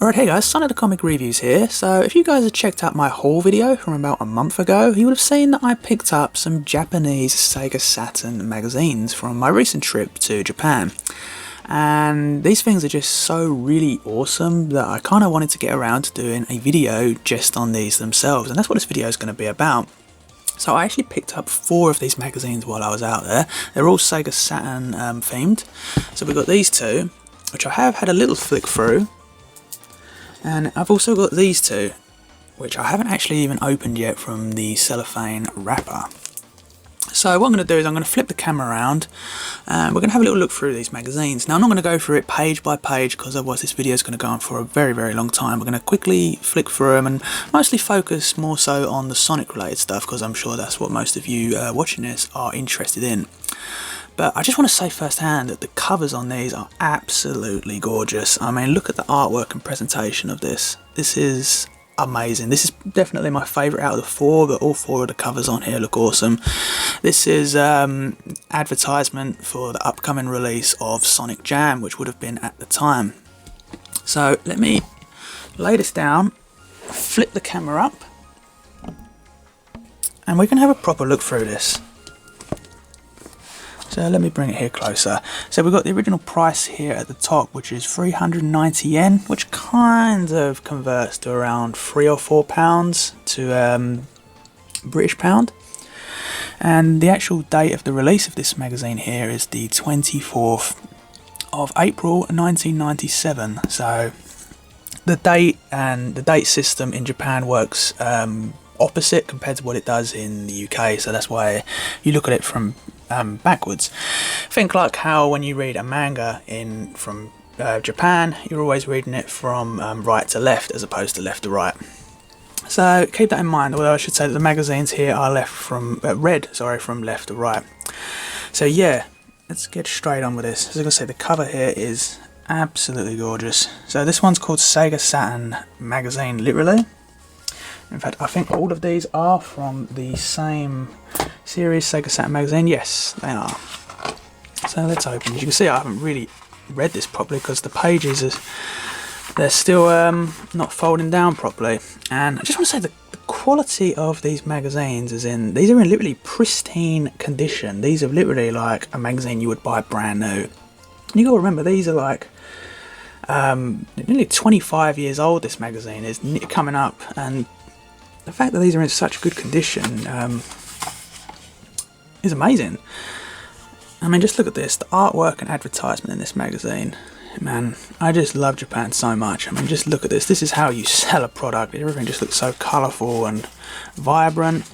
Alright, hey guys, Sonic the Comic Reviews here. So if you guys had checked out my haul video from about a month ago, you would have seen that I picked up some Japanese Sega Saturn magazines from my recent trip to Japan. And these things are just so really awesome that I kind of wanted to get around to doing a video just on these themselves, and that's what this video is going to be about. So I actually picked up 4 of these magazines while I was out there. They're all Sega Saturn themed. So we've got these 2, which I have had a little flick through. And I've also got these 2, which I haven't actually even opened yet from the cellophane wrapper. So what I'm going to do is I'm going to flip the camera around and we're going to have a little look through these magazines. Now I'm not going to go through it page by page because otherwise this video is going to go on for a very long time. We're going to quickly flick through them and mostly focus more so on the Sonic related stuff because I'm sure that's what most of you watching this are interested in. But I just want to say firsthand that the covers on these are absolutely gorgeous. I mean, look at the artwork and presentation of this. This is amazing. This is definitely my favourite out of the 4, but all 4 of the covers on here look awesome. This is advertisement for the upcoming release of Sonic Jam, which would have been at the time. So let me lay this down, flip the camera up, and we can have a proper look through this. So let me bring it here closer. So we've got the original price here at the top, which is 390 yen, which kind of converts to around £3 or £4 to British pound. And the actual date of the release of this magazine here is the 24th of April 1997. So the date and the date system in Japan works opposite compared to what it does in the UK. So that's why you look at it from backwards. Think like how when you read a manga from Japan, you're always reading it from right to left as opposed to left to right. So keep that in mind, although I should say that the magazines here are read from left to right. So yeah, let's get straight on with this. As I say, the cover here is absolutely gorgeous. So this one's called Sega Saturn Magazine, literally. In fact, I think all of these are from the same series, Sega Saturn Magazine. Yes, they are. So let's open. As you can see, I haven't really read this properly because the pages they're still not folding down properly. And I just want to say the quality of these magazines is these are in literally pristine condition. These are literally like a magazine you would buy brand new. And you got to remember, these are like nearly 25 years old. This magazine is coming up, and the fact that these are in such good condition is amazing. I mean, just look at this, the artwork and advertisement in this magazine. Man, I just love Japan so much. I mean, just look at this. This is how you sell a product. Everything just looks so colourful and vibrant.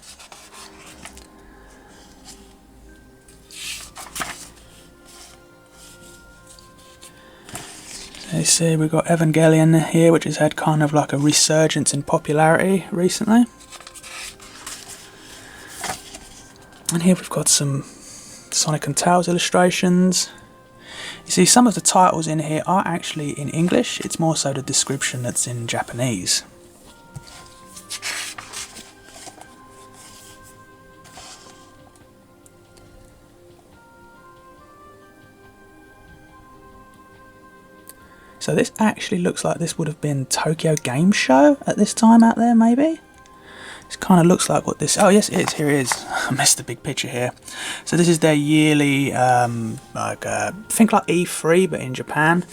So you see we've got Evangelion here, which has had kind of like a resurgence in popularity recently. And here we've got some Sonic and Tails illustrations. You see, some of the titles in here are actually in English. It's more so the description that's in Japanese. So this actually looks like this would have been Tokyo Game Show at this time out there, maybe? This kind of looks like what this... Oh, yes, it is. Here it is. I missed the big picture here. So this is their yearly, think like E3, but in Japan.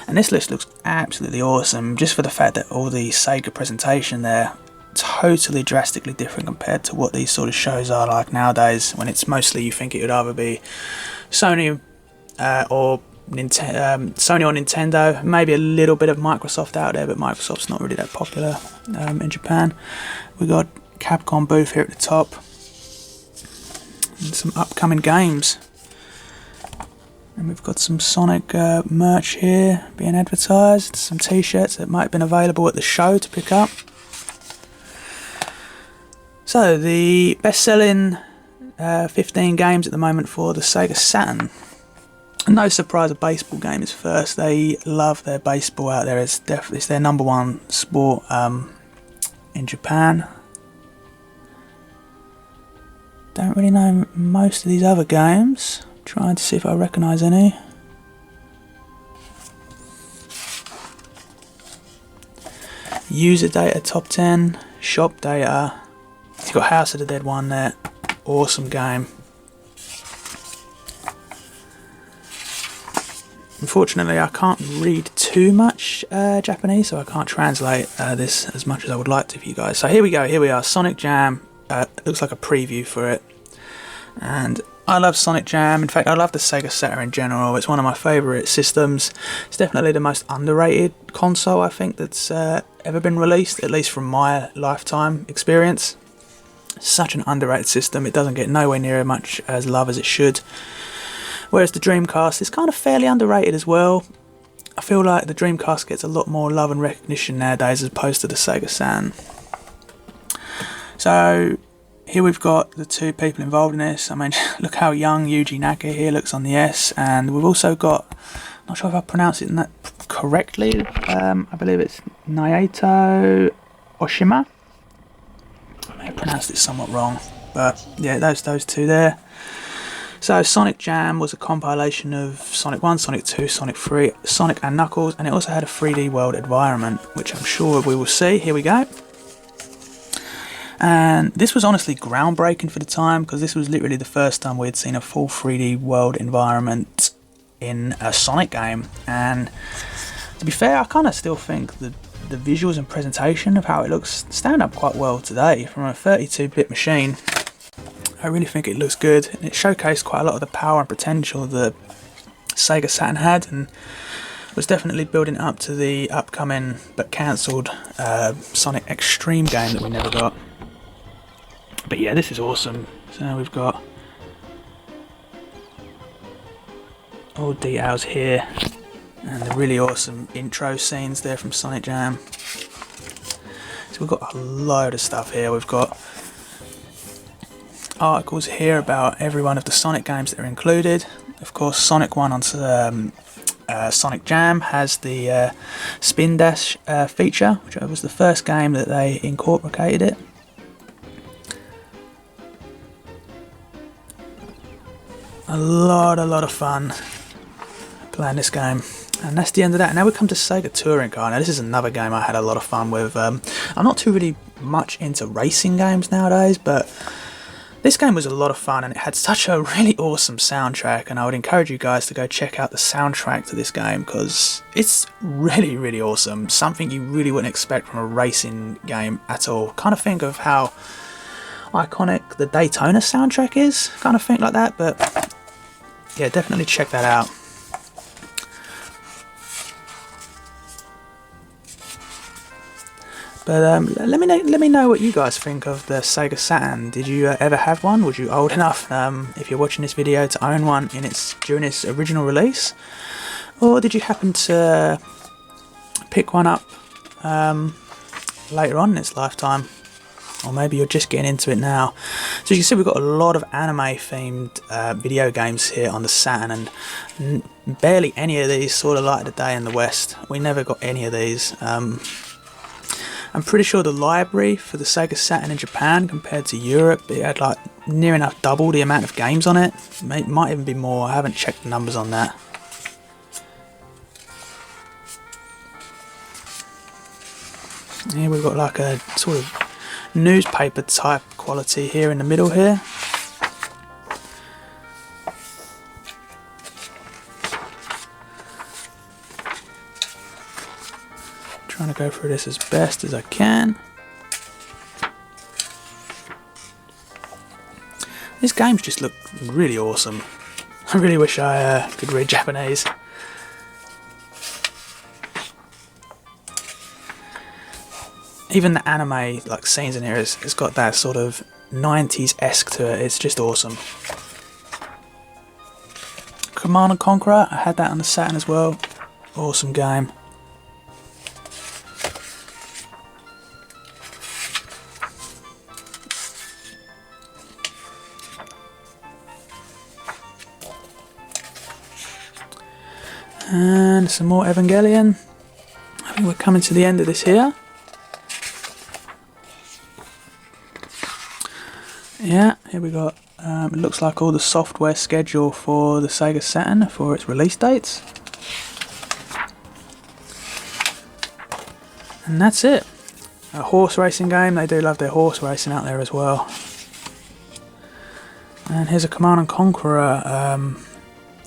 And this list looks absolutely awesome, just for the fact that all the Sega presentation there, totally drastically different compared to what these sort of shows are like nowadays, when it's mostly, you think it would either be Sony or Sony or Nintendo, maybe a little bit of Microsoft out there, but Microsoft's not really that popular in Japan. We got Capcom booth here at the top, and some upcoming games, and we've got some Sonic merch here being advertised, some t-shirts that might have been available at the show to pick up. So the best-selling 15 games at the moment for the Sega Saturn. No surprise, a baseball game is first. They love their baseball out there. It's their #1 sport in Japan. Don't really know most of these other games. Trying to see if I recognise any. User data top 10, shop data. You've got House of the Dead 1 there. Awesome game. Unfortunately, I can't read too much Japanese, so I can't translate this as much as I would like to for you guys. So here we go, here we are, Sonic Jam. Looks like a preview for it. And I love Sonic Jam. In fact, I love the Sega Saturn in general. It's one of my favourite systems. It's definitely the most underrated console, I think, that's ever been released, at least from my lifetime experience. Such an underrated system. It doesn't get nowhere near as much as love as it should. Whereas the Dreamcast is kind of fairly underrated as well. I feel like the Dreamcast gets a lot more love and recognition nowadays as opposed to the Sega Saturn. So here we've got the two people involved in this. I mean, look how young Yuji Naka here looks on the S, and we've also got, not sure if I pronounced it correctly, I believe it's Naoto Oshima. I may have pronounced it somewhat wrong, but yeah, those two there. So Sonic Jam was a compilation of Sonic 1, Sonic 2, Sonic 3, Sonic and Knuckles, and it also had a 3D world environment, which I'm sure we will see. Here we go. And this was honestly groundbreaking for the time, because this was literally the first time we had seen a full 3D world environment in a Sonic game. And to be fair, I kind of still think the visuals and presentation of how it looks stand up quite well today from a 32-bit machine. I really think it looks good, and it showcased quite a lot of the power and potential the Sega Saturn had, and was definitely building up to the upcoming but cancelled Sonic Extreme game that we never got. But yeah, this is awesome. So we've got all details here, and the really awesome intro scenes there from Sonic Jam. So we've got a load of stuff here. We've got articles here about every one of the Sonic games that are included. Of course, Sonic 1 on Sonic Jam has the spin dash feature, which was the first game that they incorporated it. A lot of fun playing this game. And that's the end of that. Now we come to Sega Touring Car. Now this is another game I had a lot of fun with. I'm not too really much into racing games nowadays, but this game was a lot of fun, and it had such a really awesome soundtrack, and I would encourage you guys to go check out the soundtrack to this game, because it's really awesome. Something you really wouldn't expect from a racing game at all. Kind of think of how iconic the Daytona soundtrack is, kind of think like that, but yeah, definitely check that out. But let me know what you guys think of the Sega Saturn. Did you ever have one? Was you old enough, if you're watching this video, to own one during its original release? Or did you happen to pick one up later on in its lifetime? Or maybe you're just getting into it now. So you can see we've got a lot of anime themed video games here on the Saturn, and barely any of these saw the light of the day in the West. We never got any of these. I'm pretty sure the library for the Sega Saturn in Japan compared to Europe, it had like near enough double the amount of games on it. Might even be more. I haven't checked the numbers on that. Here we've got like a sort of newspaper type quality here in the middle here. Trying to go through this as best as I can. These games just look really awesome. I really wish I could read Japanese. Even the anime like scenes in here it's got that sort of 90s-esque to it. It's just awesome. Command & Conqueror, I had that on the Saturn as well. Awesome game. And some more Evangelion. I think we're coming to the end of this here. Yeah, here we got, it looks like all the software schedule for the Sega Saturn for its release dates. And that's it. A horse racing game. They do love their horse racing out there as well. And here's a Command & Conqueror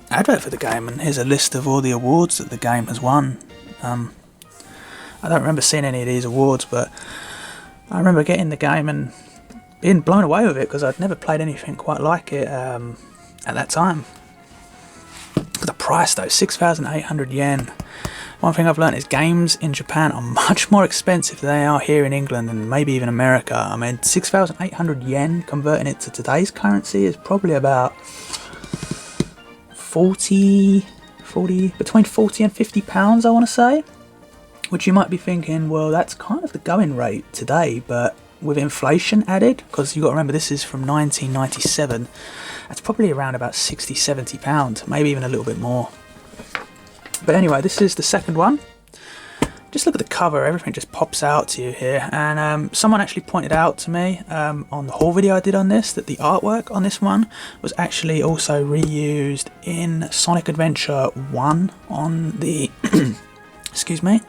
advert for the game, and here's a list of all the awards that the game has won. I don't remember seeing any of these awards, but I remember getting the game and being blown away with it because I'd never played anything quite like it at that time. The price though, 6,800 yen. One thing I've learned is games in Japan are much more expensive than they are here in England and maybe even America. I mean, 6,800 yen, converting it to today's currency, is probably about between 40 and 50 pounds, I want to say. Which you might be thinking, well, that's kind of the going rate today, but with inflation added, because you've got to remember this is from 1997, that's probably around about 60, 70 pounds, maybe even a little bit more. But anyway, this is the second one. Just look at the cover, everything just pops out to you here. And someone actually pointed out to me on the haul video I did on this, that the artwork on this one was actually also reused in Sonic Adventure 1 on the, excuse me,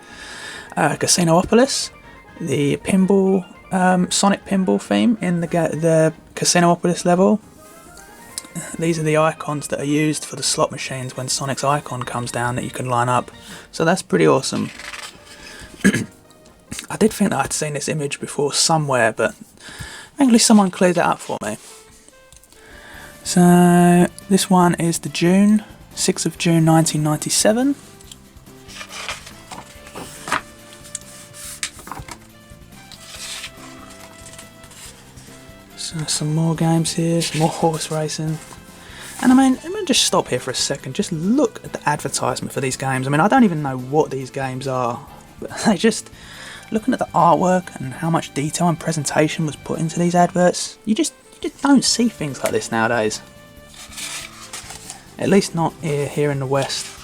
Casinopolis, the pinball, Sonic pinball theme in the Casinopolis level. These are the icons that are used for the slot machines when Sonic's icon comes down that you can line up. So that's pretty awesome. I did think that I'd seen this image before somewhere, but thankfully someone cleared that up for me. So this one is the 6th of June 1997. So some more games here, some more horse racing. And I mean, I'm going to just stop here for a second, just look at the advertisement for these games. I mean, I don't even know what these games are, but they just, looking at the artwork and how much detail and presentation was put into these adverts, you just don't see things like this nowadays. At least not here in the West.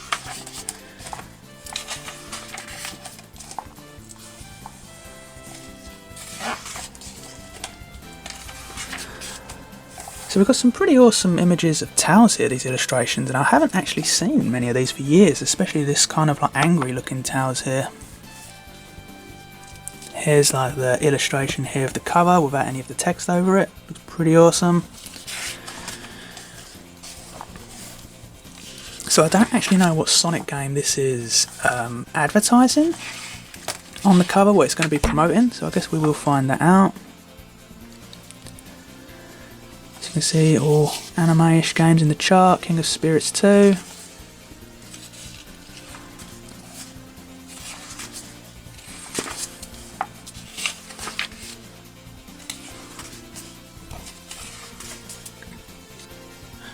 So we've got some pretty awesome images of towers here, these illustrations, and I haven't actually seen many of these for years, especially this kind of like angry looking towers here. Here's like the illustration here of the cover without any of the text over it. Looks pretty awesome. So I don't actually know what Sonic game this is advertising on the cover, what it's going to be promoting, so I guess we will find that out. As you can see, all anime-ish games in the chart, King of Spirits 2.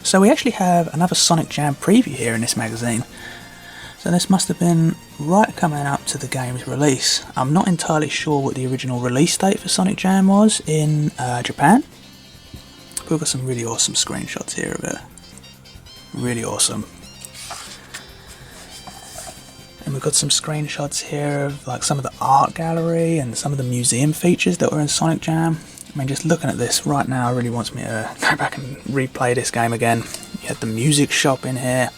So we actually have another Sonic Jam preview here in this magazine. So this must have been right coming up to the game's release. I'm not entirely sure what the original release date for Sonic Jam was in Japan. We've got some really awesome screenshots here of it. Really awesome. And we've got some screenshots here of like some of the art gallery and some of the museum features that were in Sonic Jam. I mean, just looking at this right now really wants me to go back and replay this game again. You had the music shop in here.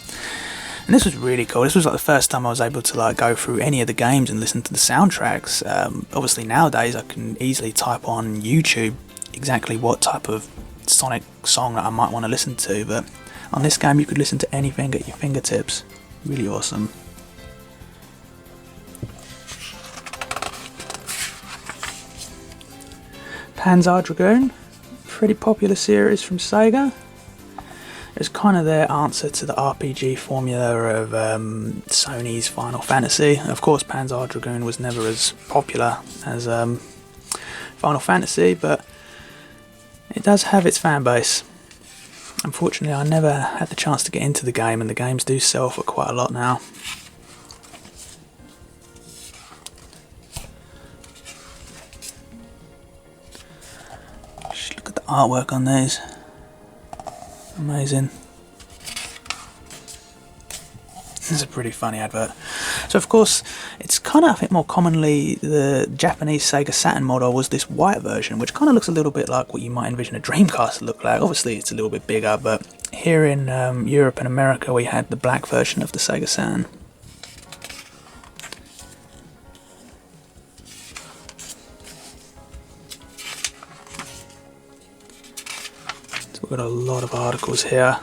And this was really cool. This was like the first time I was able to like go through any of the games and listen to the soundtracks. Obviously nowadays I can easily type on YouTube exactly what type of Sonic song that I might want to listen to, but on this game you could listen to anything at your fingertips. Really awesome. Panzer Dragoon, pretty popular series from Sega. It's kind of their answer to the RPG formula of Sony's Final Fantasy. Of course Panzer Dragoon was never as popular as Final Fantasy, but it does have its fan base. Unfortunately I never had the chance to get into the game, and the games do sell for quite a lot now. Just look at the artwork on these. Amazing. This is a pretty funny advert. So of course, it's kind of, I think more commonly, the Japanese Sega Saturn model was this white version, which kind of looks a little bit like what you might envision a Dreamcast to look like. Obviously it's a little bit bigger, but here in Europe and America we had the black version of the Sega Saturn. got a lot of articles here.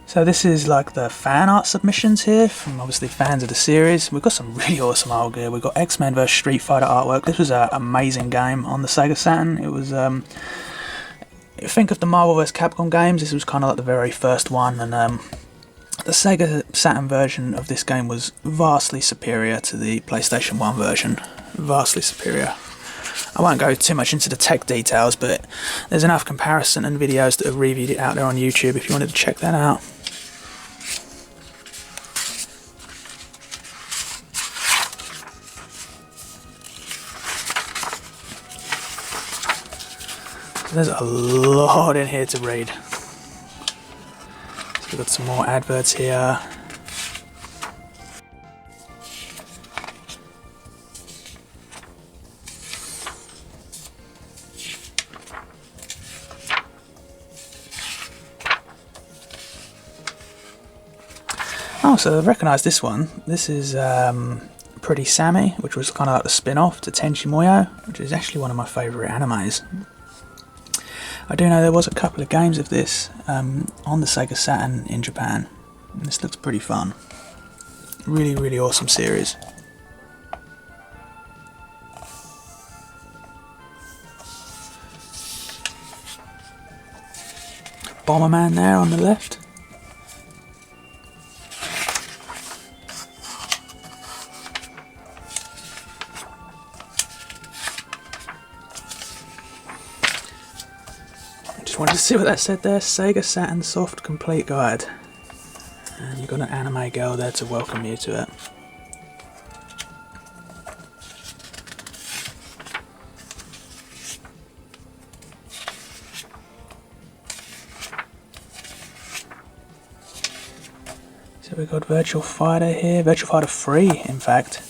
So this is like the fan art submissions here from obviously fans of the series. We've got some really awesome old gear. We've got X-Men vs Street Fighter artwork. This was an amazing game on the Sega Saturn. It was, think of the Marvel vs Capcom games, this was kind of like the very first one, and the Sega Saturn version of this game was vastly superior to the PlayStation 1 version. Vastly superior. I won't go too much into the tech details, but there's enough comparison and videos that have reviewed it out there on YouTube if you wanted to check that out. There's a lot in here to read. So we've got some more adverts here. Oh, so I recognise this one. This is Pretty Sammy, which was kind of like the spin-off to Tenchi Muyo, which is actually one of my favourite animes. I do know there was a couple of games of this on the Sega Saturn in Japan. And this looks pretty fun. Really, really awesome series. Bomberman there on the left. Just wanted to see what that said there. Sega Saturn Soft Complete Guide. And you've got an anime girl there to welcome you to it. So we've got Virtual Fighter here, Virtual Fighter 3 in fact.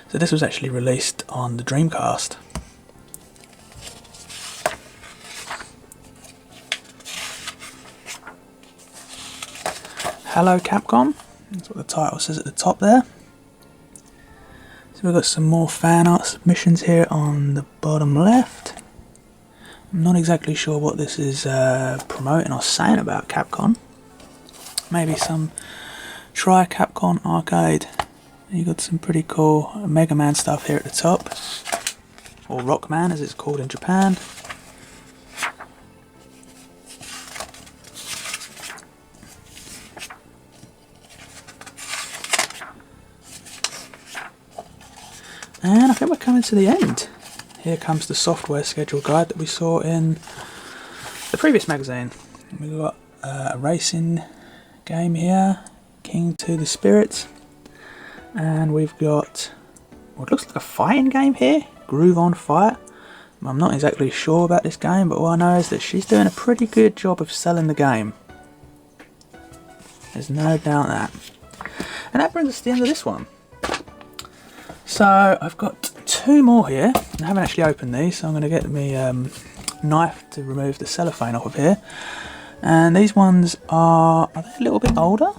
So this was actually released on the Dreamcast. Hello Capcom, that's what the title says at the top there. So we've got some more fan art submissions here on the bottom left. I'm not exactly sure what this is promoting or saying about Capcom. Maybe some Try Capcom Arcade. You got some pretty cool Mega Man stuff here at the top, or Rockman as it's called in Japan. And I think we're coming to the end. Here comes the software schedule guide that we saw in the previous magazine. We've got a racing game here, King to the Spirits, and we've got what looks like a fighting game here, Groove on Fire. I'm not exactly sure about this game, but all I know is that she's doing a pretty good job of selling the game. There's no doubt that. And that brings us to the end of this one. So I've got two more here. I haven't actually opened these, so I'm going to get my knife to remove the cellophane off of here. And these ones are they a little bit older?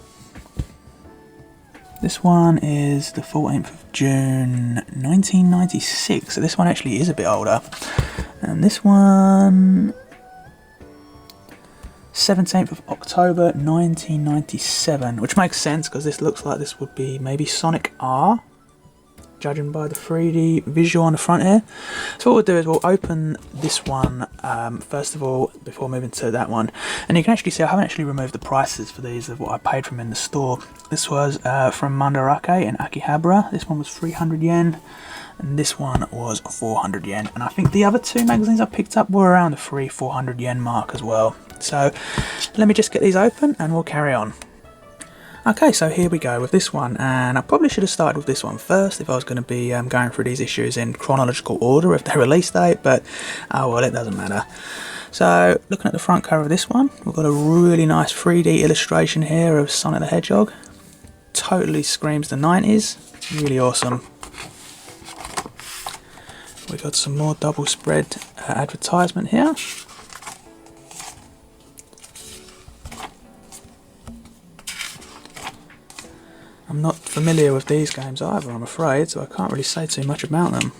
This one is the 14th of June 1996, so this one actually is a bit older. And this one 17th of October 1997, which makes sense because this looks like this would be maybe SonicR, judging by the 3D visual on the front here. So what we'll do is we'll open this one first of all before moving to that one, and you can actually see I haven't actually removed the prices for these of what I paid for them in the store. This was from Mandarake in Akihabara. This one was 300 yen and this one was 400 yen, and I think the other two magazines I picked up were around the 300-400 yen mark as well. So let me just get these open and we'll carry on. Okay, so here we go with this one, and I probably should have started with this one first if I was going to be going through these issues in chronological order of their release date, but oh well, it doesn't matter. So looking at the front cover of this one, we've got a really nice 3D illustration here of Sonic the Hedgehog. Totally screams the 90s, really awesome. We've got some more double spread advertisement here. I'm I'm not familiar with these games either, I'm afraid, so I can't really say too much about them.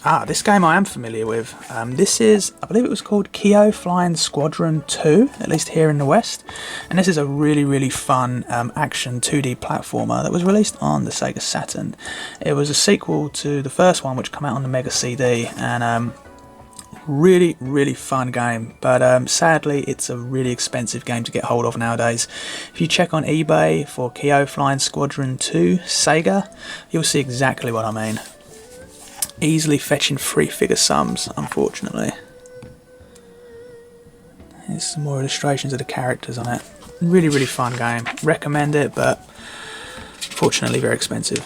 Ah, this game I am familiar with. This is, I believe it was called Kyo Flying Squadron 2, at least here in the West. And this is a really, really fun action 2D platformer that was released on the Sega Saturn. It was a sequel to the first one, which came out on the Mega CD, and really, really fun game. But sadly, it's a really expensive game to get hold of nowadays. If you check on eBay for Kyo Flying Squadron 2 Sega, you'll see exactly what I mean. Easily fetching three-figure sums, unfortunately. Here's some more illustrations of the characters on it. Really, really fun game. Recommend it, but fortunately very expensive.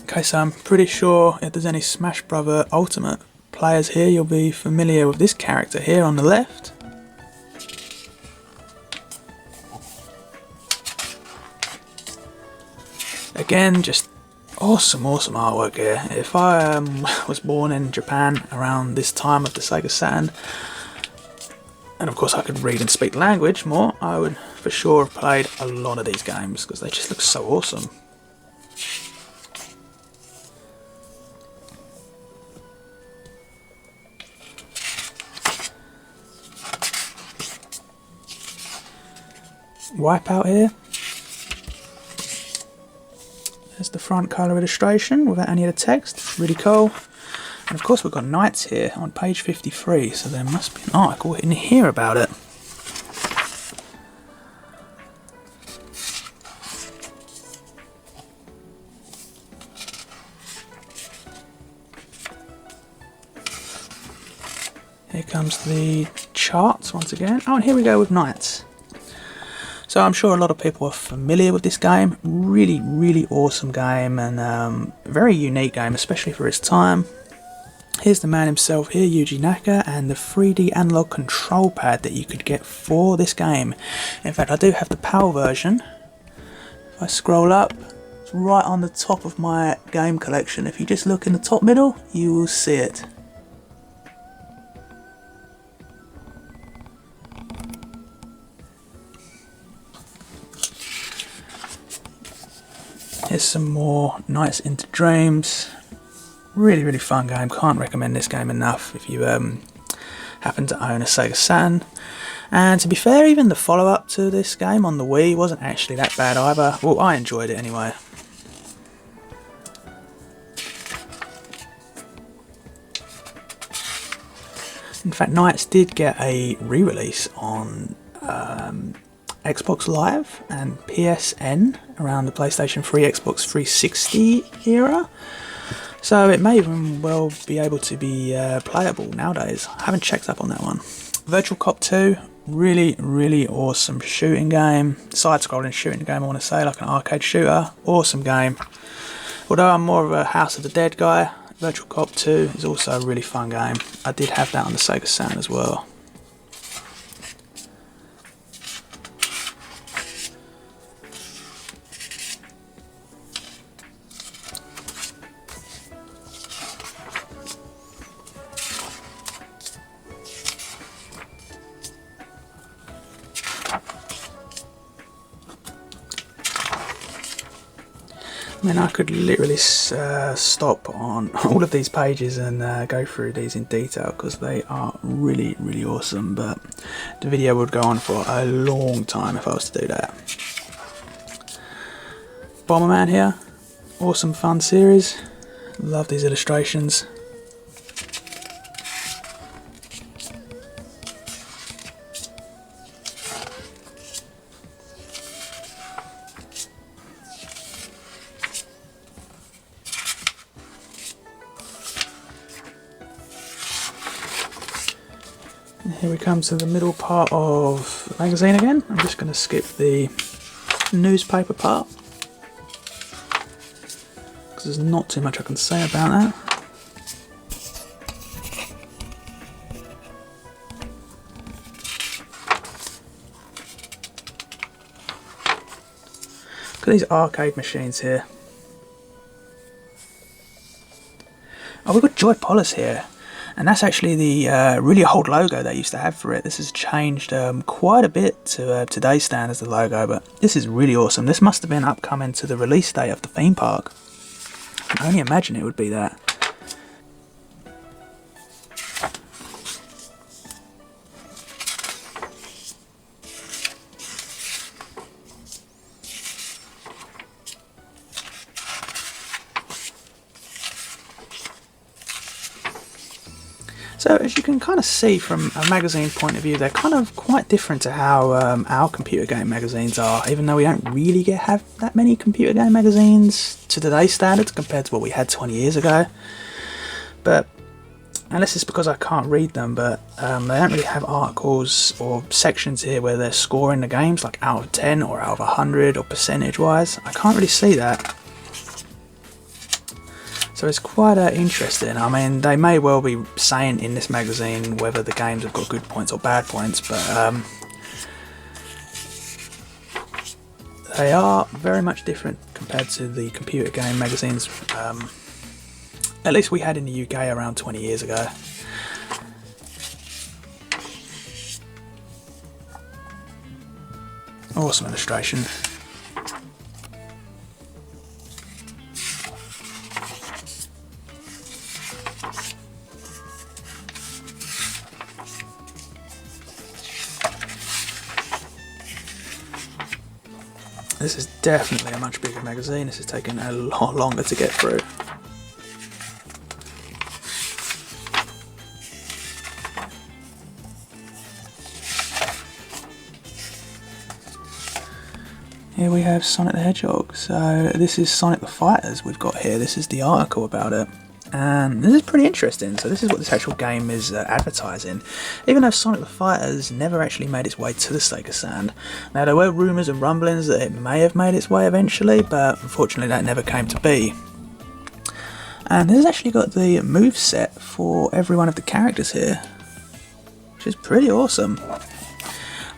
Okay, so I'm pretty sure if there's any Smash Brother Ultimate players here, you'll be familiar with this character here on the left. Again, just awesome artwork here. If I was born in Japan around this time of the Sega Saturn, and of course I could read and speak the language more, I would for sure have played a lot of these games because they just look so awesome. Wipeout here. There's the front colour illustration without any of the text. It's really cool. And of course we've got Knights here on page 53, so there must be an article in here about it. Here comes the charts once again. Oh, and here we go with Knights. So I'm sure a lot of people are familiar with this game. Really, really awesome game, and very unique game, especially for its time. Here's the man himself here, Yuji Naka, and the 3D analog control pad that you could get for this game. In fact, I do have the PAL version. If I scroll up, it's right on the top of my game collection. If you just look in the top middle, you will see it. Here's some more Nights into Dreams. Really, really fun game. Can't recommend this game enough if you happen to own a Sega Saturn. And to be fair, even the follow-up to this game on the Wii wasn't actually that bad either. Well, I enjoyed it anyway. In fact, Nights did get a re-release on Xbox Live and PSN around the PlayStation 3, Xbox 360 era. So it may even well be able to be playable nowadays. I haven't checked up on that one. Virtual Cop 2, really, really awesome shooting game. Side-scrolling shooting game, I want to say, like an arcade shooter. Awesome game. Although I'm more of a House of the Dead guy, Virtual Cop 2 is also a really fun game. I did have that on the Sega Saturn as well. I mean, I could literally stop on all of these pages and go through these in detail because they are really, really awesome, but the video would go on for a long time if I was to do that. Bomberman here, awesome fun series, love these illustrations. Here we come to the middle part of the magazine again. I'm just going to skip the newspaper part because there's not too much I can say about that. Look at these arcade machines here. Oh, we've got Joy Polis here. And that's actually the really old logo they used to have for it. This has changed quite a bit to today's standards, the logo, but this is really awesome. This must have been upcoming to the release date of the theme park. I can only imagine it would be that. So as you can kind of see from a magazine point of view, they're kind of quite different to how our computer game magazines are, even though we don't really have that many computer game magazines to today's standards compared to what we had 20 years ago. But, and this is because I can't read them, but they don't really have articles or sections here where they're scoring the games, like out of 10 or out of 100 or percentage wise. I can't really see that. So it's quite interesting. I mean, they may well be saying in this magazine whether the games have got good points or bad points, but they are very much different compared to the computer game magazines, at least we had in the UK around 20 years ago. Awesome illustration. This is definitely a much bigger magazine. This has taken a lot longer to get through. Here we have Sonic the Hedgehog. So this is Sonic the Fighters we've got here. This is the article about it. And this is pretty interesting. So this is what this actual game is advertising. Even though Sonic the Fighters never actually made its way to the Sega Saturn. Now there were rumours and rumblings that it may have made its way eventually, but unfortunately that never came to be. And this has actually got the moveset for every one of the characters here, which is pretty awesome.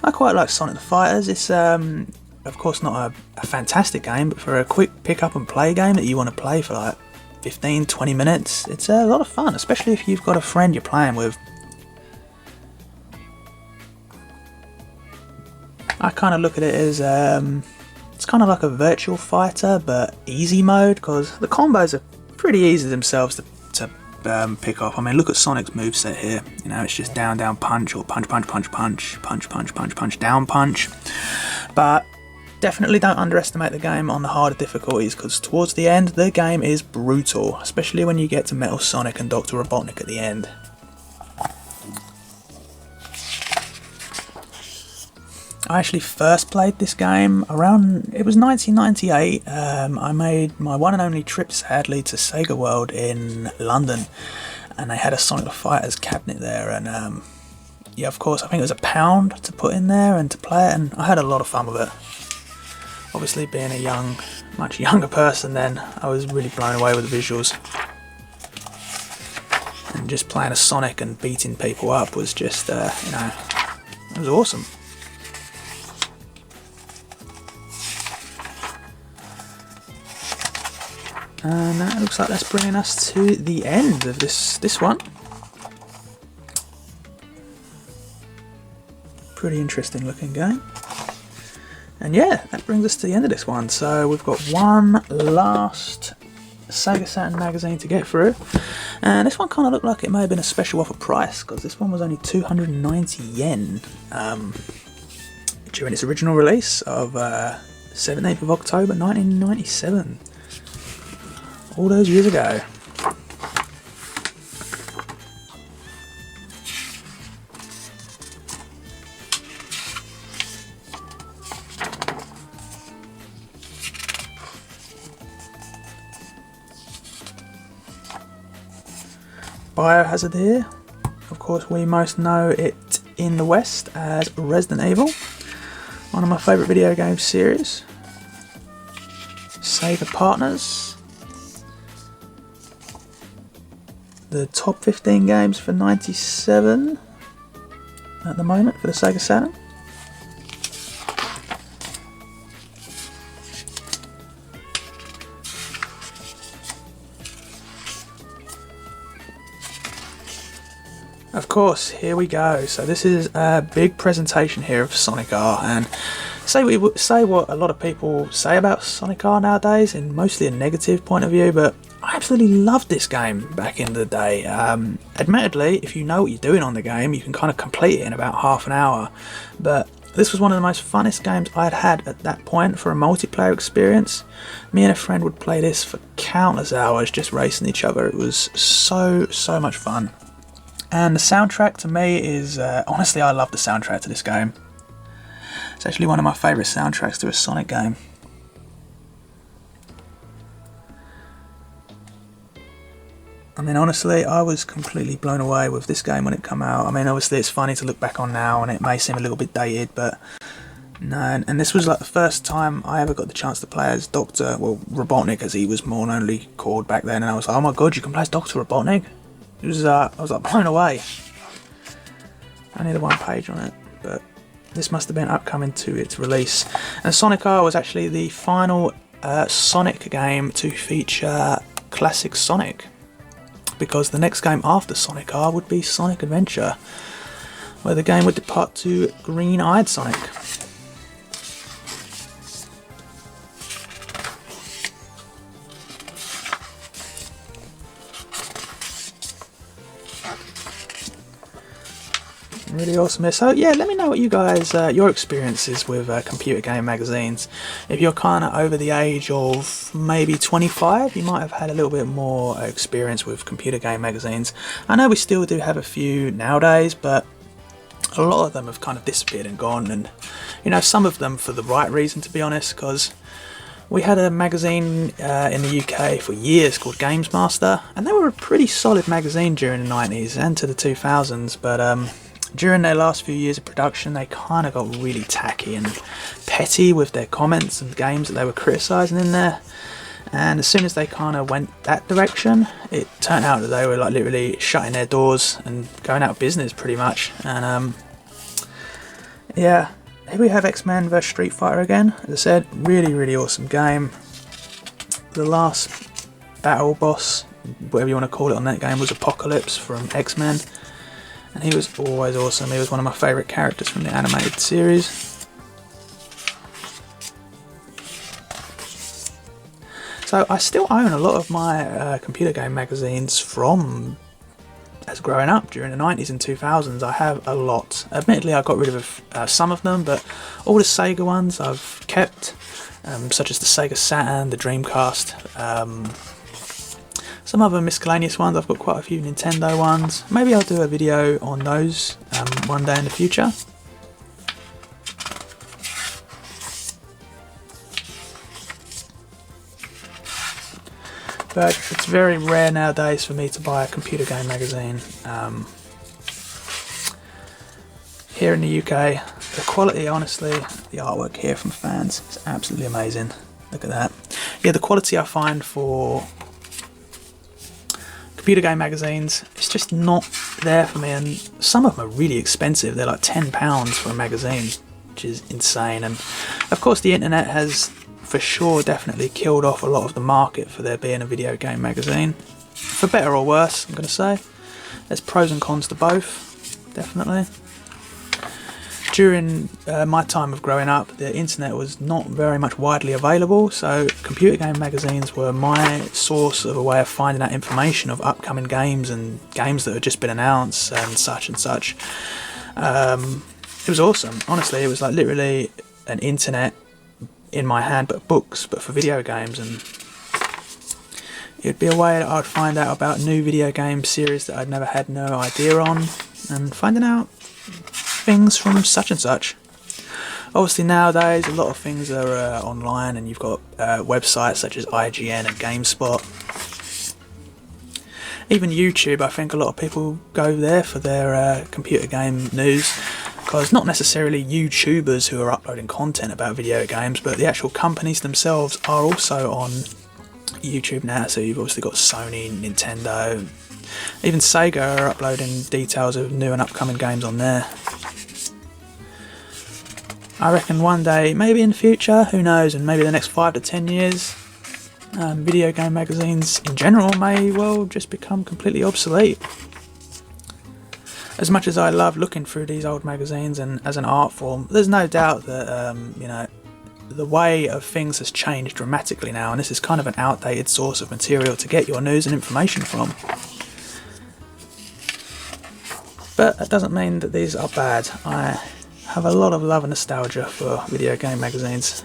I quite like Sonic the Fighters. It's of course not a fantastic game, but for a quick pick up and play game that you want to play for like 15-20 minutes, it's a lot of fun, especially if you've got a friend you're playing with. I kind of look at it as it's kind of like a virtual fighter but easy mode, because the combos are pretty easy themselves to pick off. I mean, look at Sonic's moveset here. You know, it's just down, down, punch, or punch, punch, punch, punch, punch, punch, punch, punch, down, punch. But definitely don't underestimate the game on the harder difficulties, because towards the end the game is brutal, especially when you get to Metal Sonic and Dr. Robotnik at the end. I actually first played this game around, it was 1998. I made my one and only trip, sadly, to Sega World in London, and they had a Sonic the Fighters cabinet there, and yeah, of course, I think it was £1 to put in there and to play it, and I had a lot of fun with it. Obviously, being a much younger person then, I was really blown away with the visuals. And just playing a Sonic and beating people up was just, you know, it was awesome. And that looks like that's bringing us to the end of this one. Pretty interesting looking game. And yeah, that brings us to the end of this one. So we've got one last Sega Saturn magazine to get through. And this one kind of looked like it may have been a special offer price, because this one was only 290 yen during its original release of 17th of October 1997. All those years ago. Biohazard here. Of course, we most know it in the West as Resident Evil, one of my favourite video game series. Sega Partners. The top 15 games for 97 at the moment for the Sega Saturn. Of course, here we go. So this is a big presentation here of SonicR, and say what a lot of people say about SonicR nowadays, in mostly a negative point of view, but I absolutely loved this game back in the day. Admittedly, if you know what you're doing on the game, you can kind of complete it in about half an hour, but this was one of the most funnest games I'd had at that point for a multiplayer experience. Me and a friend would play this for countless hours, just racing each other. It was so much fun. And the soundtrack to me is, honestly, I love the soundtrack to this game. It's actually one of my favourite soundtracks to a Sonic game. I mean, honestly, I was completely blown away with this game when it came out. I mean, obviously it's funny to look back on now and it may seem a little bit dated, but no, and this was like the first time I ever got the chance to play as Dr. well, Robotnik, as he was more knownly called back then, and I was like, oh my god, you can play as Dr. Robotnik? It was, I was like blown away. Only the one page on it, but this must have been upcoming to its release. And SonicR was actually the final Sonic game to feature classic Sonic, because the next game after SonicR would be Sonic Adventure, where the game would depart to green-eyed Sonic. Really awesome. So yeah, let me know what you guys, your experiences with computer game magazines. If you're kind of over the age of maybe 25, you might have had a little bit more experience with computer game magazines. I know we still do have a few nowadays, but a lot of them have kind of disappeared and gone, and you know, some of them for the right reason, to be honest, because we had a magazine in the UK for years called Games Master, and they were a pretty solid magazine during the 90s and to the 2000s, but during their last few years of production, they kind of got really tacky and petty with their comments and games that they were criticising in there. And as soon as they kind of went that direction, it turned out that they were like literally shutting their doors and going out of business pretty much. And yeah, here we have X-Men vs Street Fighter again. As I said, really awesome game. The last battle boss, whatever you want to call it, on that game was Apocalypse from X-Men. And he was always awesome. He was one of my favourite characters from the animated series. So I still own a lot of my computer game magazines from as growing up during the 90s and 2000s. I have a lot. Admittedly, I got rid of some of them, but all the Sega ones I've kept, such as the Sega Saturn, the Dreamcast, some other miscellaneous ones. I've got quite a few Nintendo ones. Maybe I'll do a video on those one day in the future. But it's very rare nowadays for me to buy a computer game magazine. Here in the UK, the quality, honestly, the artwork here from fans is absolutely amazing. Look at that. Yeah, the quality I find for computer game magazines, it's just not there for me, and some of them are really expensive. They're like £10 for a magazine, which is insane. And of course the internet has for sure definitely killed off a lot of the market for there being a video game magazine, for better or worse. I'm going to say there's pros and cons to both, definitely. During my time of growing up, the internet was not very much widely available, so computer game magazines were my source of a way of finding out information of upcoming games and games that had just been announced and such and such. It was awesome. Honestly, it was like literally an internet in my hand, but books, but for video games, and it'd be a way that I'd find out about new video game series that I'd never had no idea on, and finding out things from such and such. Obviously nowadays a lot of things are online, and you've got websites such as IGN and GameSpot. Even YouTube, I think a lot of people go there for their computer game news, because not necessarily YouTubers who are uploading content about video games, but the actual companies themselves are also on YouTube now. So you've obviously got Sony, Nintendo, even Sega are uploading details of new and upcoming games on there. I reckon one day, maybe in the future, who knows, and maybe the next 5 to 10 years, video game magazines in general may well just become completely obsolete. As much as I love looking through these old magazines and as an art form, there's no doubt that you know, the way of things has changed dramatically now, and this is kind of an outdated source of material to get your news and information from. But that doesn't mean that these are bad. I have a lot of love and nostalgia for video game magazines.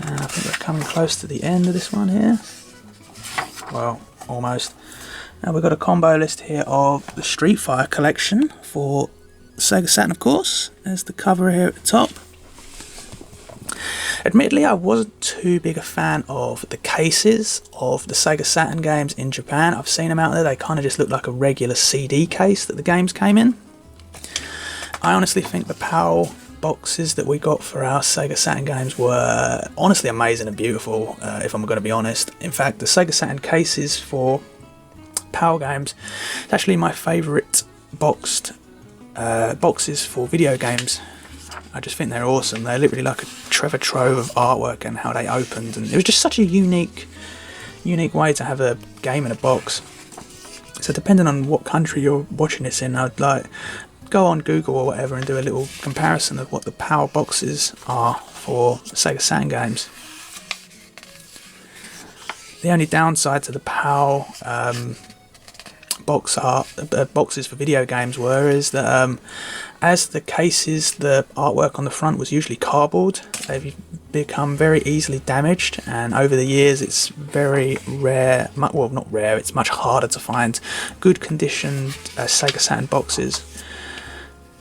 I think we're coming close to the end of this one here. Well, almost. Now we've got a combo list here of the Street Fighter collection for Sega Saturn, of course. There's the cover here at the top. Admittedly, I wasn't too big a fan of the cases of the Sega Saturn games in Japan. I've seen them out there. They kind of just look like a regular CD case that the games came in. I honestly think the PAL boxes that we got for our Sega Saturn games were honestly amazing and beautiful, if I'm going to be honest. In fact, the Sega Saturn cases for PAL games is actually my favourite boxes for video games. I just think they're awesome. They're literally like a treasure trove of artwork and how they opened, and it was just such a unique way to have a game in a box. So depending on what country you're watching this in, I'd like go on Google or whatever and do a little comparison of what the PAL boxes are for Sega Saturn games. The only downside to the PAL boxes for video games is that as the cases, the artwork on the front was usually cardboard. They've become very easily damaged, and over the years it's very rare, well not rare, it's much harder to find good conditioned Sega Saturn boxes.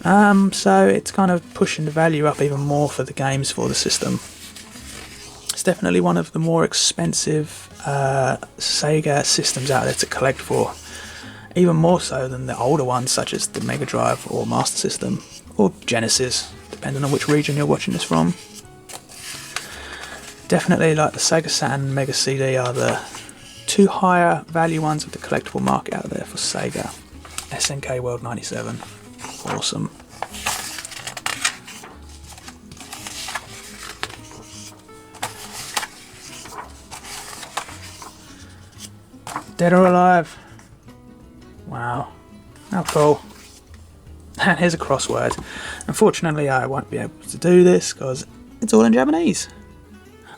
So it's kind of pushing the value up even more for the games for the system. It's definitely one of the more expensive Sega systems out there to collect for. Even more so than the older ones such as the Mega Drive or Master System or Genesis, depending on which region you're watching this from. Definitely like the Sega Saturn Mega CD are the two higher value ones of the collectible market out there for Sega. SNK World 97. Awesome. Dead or Alive. Wow, how cool. And here's a crossword. Unfortunately, I won't be able to do this because it's all in Japanese.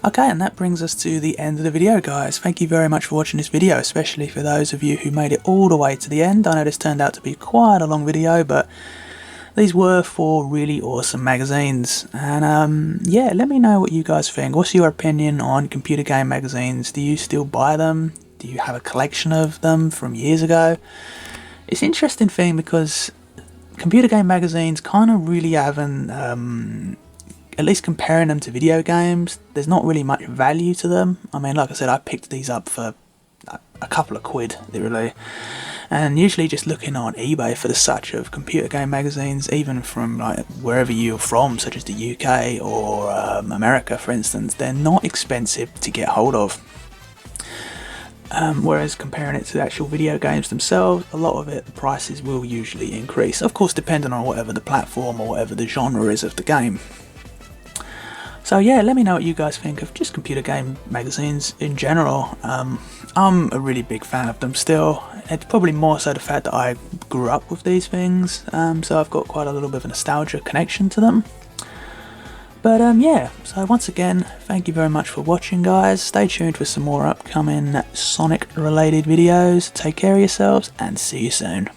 Okay, and that brings us to the end of the video, guys. Thank you very much for watching this video, especially for those of you who made it all the way to the end. I know this turned out to be quite a long video, but these were 4 really awesome magazines. And yeah, let me know what you guys think. What's your opinion on computer game magazines? Do you still buy them? Do you have a collection of them from years ago? It's an interesting thing because computer game magazines kind of really haven't, at least comparing them to video games, there's not really much value to them. I mean, like I said, I picked these up for a couple of quid, literally. And usually just looking on eBay for the such of computer game magazines, even from like wherever you're from, such as the UK or America, for instance, they're not expensive to get hold of. Whereas comparing it to the actual video games themselves, a lot of it, the prices will usually increase. Of course, depending on whatever the platform or whatever the genre is of the game. So yeah, let me know what you guys think of just computer game magazines in general. I'm a really big fan of them still. It's probably more so the fact that I grew up with these things, so I've got quite a little bit of a nostalgia connection to them. But yeah, so once again, thank you very much for watching, guys. Stay tuned for some more upcoming Sonic related videos. Take care of yourselves and see you soon.